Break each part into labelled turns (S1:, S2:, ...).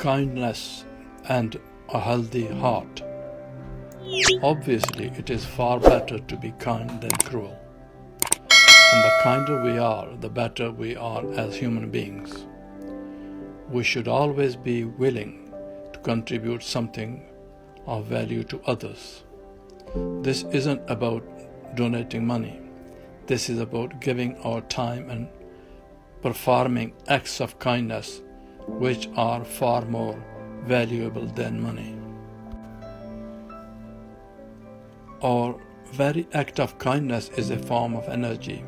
S1: kindness and a healthy heart. Obviously, it is far better to be kind than cruel. And the kinder we are, the better we are as human beings. We should always be willing to contribute something of value to others. This isn't about donating money. This is about giving our time and performing acts of kindness which are far more valuable than money. Our very act of kindness is a form of energy.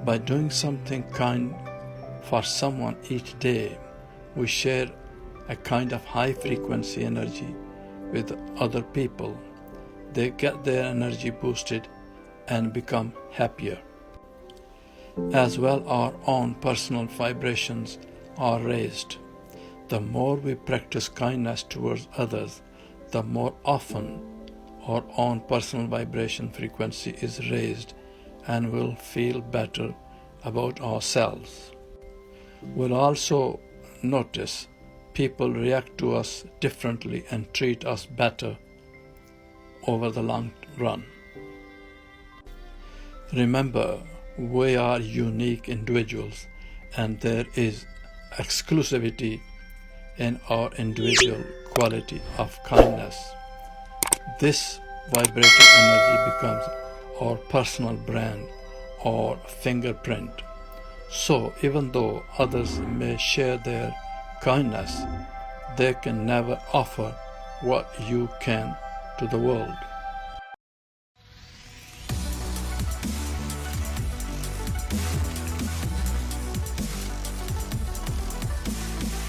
S1: By doing something kind for someone each day, we share a kind of high frequency energy with other people. They get their energy boosted and become happier. As well, our own personal vibrations are raised. The more we practice kindness towards others, the more often our own personal vibration frequency is raised and we'll feel better about ourselves. We'll also notice people react to us differently and treat us better over the long run. Remember, we are unique individuals and there is exclusivity in our individual quality of kindness. This vibrating energy becomes our personal brand or fingerprint. So even though others may share their kindness, they can never offer what you can to the world.